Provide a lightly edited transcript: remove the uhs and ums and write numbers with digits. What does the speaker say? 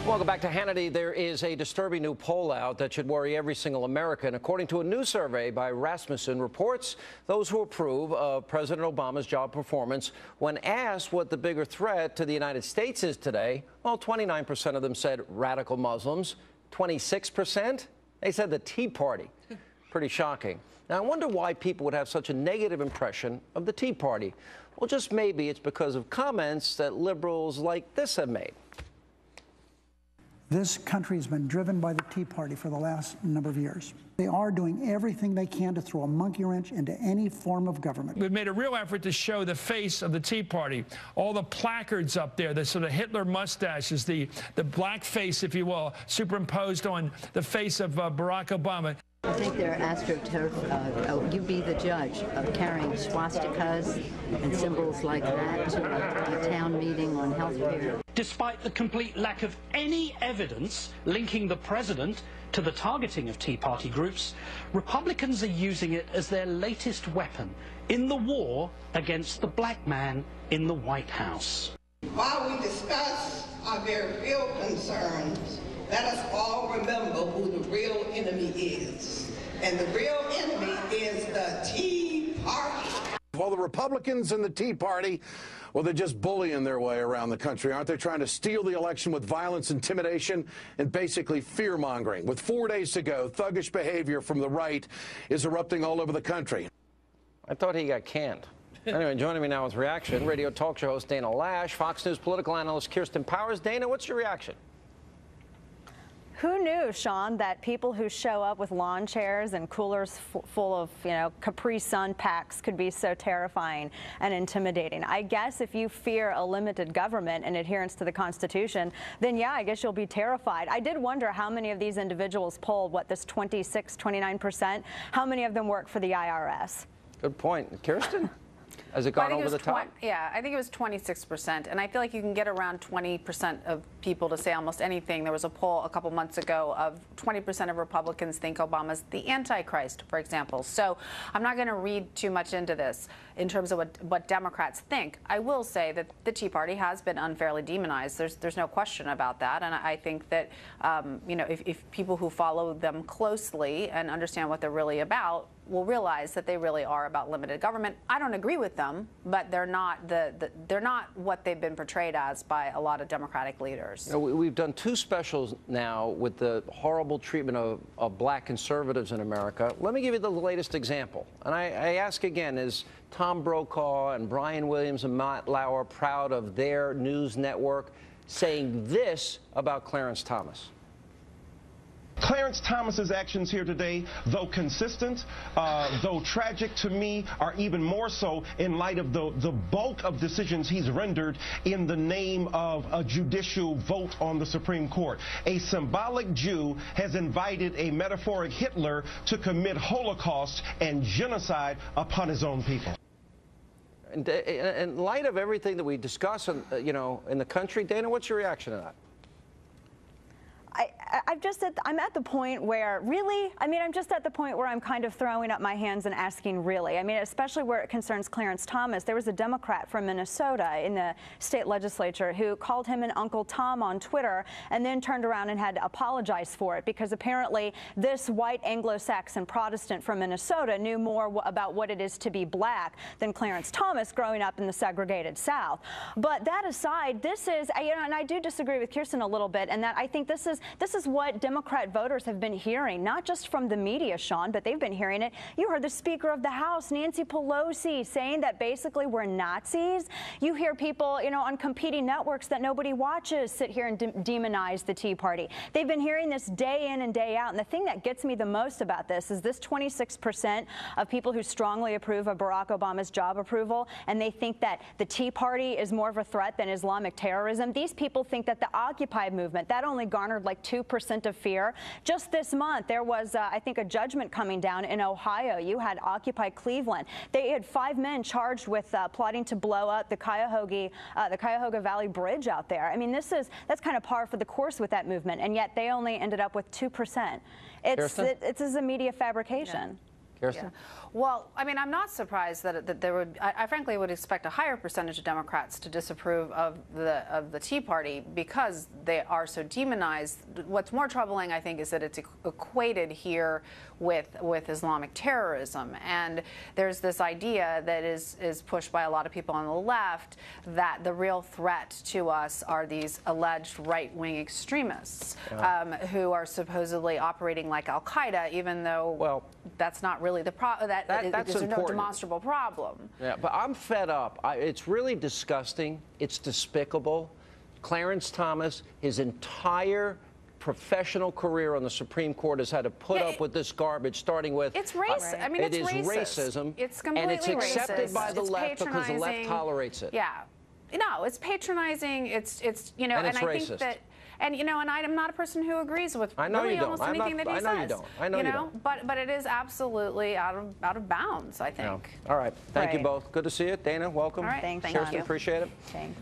Welcome back to Hannity. There is a disturbing new poll out that should worry every single American. According to a new survey by Rasmussen, reports those who approve of President Obama's job performance, when asked what the bigger threat to the United States is today, well, 29% of them said radical Muslims. 26%, they said the Tea Party. Pretty shocking. Now, I wonder why people would have such a negative impression of the Tea Party. Well, just maybe it's because of comments that liberals like this have made. This country has been driven by the Tea Party for the last number of years. They are doing everything they can to throw a monkey wrench into any form of government. We've made a real effort to show the face of the Tea Party. All the placards up there, the sort of Hitler mustaches, the black face, if you will, superimposed on the face of Barack Obama. I think they're astroturf. You be the judge of carrying swastikas and symbols like that to a town meeting on health care. Despite the complete lack of any evidence linking the president to the targeting of Tea Party groups, Republicans are using it as their latest weapon in the war against the black man in the White House. While we discuss our very real concerns, let us all remember who the real enemy is. And the real enemy is the Tea Party. Well, the Republicans and the Tea Party, well, they're just bullying their way around the country, aren't they? Trying to steal the election with violence, intimidation, and basically fear-mongering. With 4 days to go, thuggish behavior from the right is erupting all over the country. I thought he got canned. Anyway, joining me now with reaction, radio talk show host Dana Loesch, Fox News political analyst Kirsten. Dana, what's your reaction? Who knew, Sean, that people who show up with lawn chairs and coolers full of, Capri Sun packs could be so terrifying and intimidating? I guess if you fear a limited government and adherence to the Constitution, then yeah, I guess you'll be terrified. I did wonder how many of these individuals polled, this 26, 29%, how many of them work for the IRS? Good point. Kirsten? Has it gone over the top? Yeah, I think it was 26%, and I feel like you can get around 20% of people to say almost anything. There was a poll a couple months ago of 20% of Republicans think Obama's the Antichrist, for example. So I'm not going to read too much into this in terms of what Democrats think. I will say that the Tea Party has been unfairly demonized. There's no question about that, and I think that if people who follow them closely and understand what they're really about will realize that they really are about limited government. I don't agree with them, but they're not they're not what they've been portrayed as by a lot of Democratic leaders. We've done two specials now with the horrible treatment of black conservatives in America. Let me give you the latest example. And I ask again, is Tom Brokaw and Brian Williams and Matt Lauer proud of their news network saying this about Clarence Thomas? Clarence Thomas's actions here today, though consistent, though tragic to me, are even more so in light of the bulk of decisions he's rendered in the name of a judicial vote on the Supreme Court. A symbolic Jew has invited a metaphoric Hitler to commit Holocaust and genocide upon his own people. In light of everything that we discuss, in the country, Dana, what's your reaction to that? I'm at the point where, really? I'm just at the point where I'm kind of throwing up my hands and asking, really? Especially where it concerns Clarence Thomas. There was a Democrat from Minnesota in the state legislature who called him an Uncle Tom on Twitter and then turned around and had to apologize for it because apparently this white Anglo-Saxon Protestant from Minnesota knew more about what it is to be black than Clarence Thomas growing up in the segregated South. But that aside, this is, and I do disagree with Kirsten a little bit, and that I think this is what Democrat voters have been hearing, not just from the media, Sean, but they've been hearing it. You heard the Speaker of the House, Nancy Pelosi, saying that basically we're Nazis. You hear people, on competing networks that nobody watches sit here and demonize the Tea Party. They've been hearing this day in and day out. And the thing that gets me the most about this is this 26% of people who strongly approve of Barack Obama's job approval, and they think that the Tea Party is more of a threat than Islamic terrorism. These people think that the Occupy movement, that only garnered like 2% of fear. Just this month, there was, I think, a judgment coming down in Ohio. You had Occupy Cleveland. They had 5 men charged with plotting to blow up the Cuyahoga Valley Bridge out there. That's kind of par for the course with that movement, and yet they only ended up with 2%. It's a media fabrication. Yeah. Kirsten? Yeah. Well, I mean, I'm not surprised that there would. I frankly would expect a higher percentage of Democrats to disapprove of the Tea Party because they are so demonized. What's more troubling, I think, is that it's equated here with Islamic terrorism, and there's this idea that is pushed by a lot of people on the left that the real threat to us are these alleged right-wing extremists who are supposedly operating like Al Qaeda, even though that's not really the problem. There's no demonstrable problem. Yeah, but I'm fed up. It's really disgusting. It's despicable. Clarence Thomas, his entire professional career on the Supreme Court has had to put up with this garbage, starting with it's racist. I mean, it's racism. It's completely racist. And it's accepted racist. by the left because the left tolerates it. Yeah. No, it's patronizing. It's you know, and it's I racist. think that. And you know, and I'm not a person who agrees with really almost anything that he says. I know you don't. I know you don't. But it is absolutely out of bounds, I think. Yeah. All right. Thank you both. Good to see you. Dana, welcome. All right. Thanks, Kirsten, Sean. appreciate it. Thanks.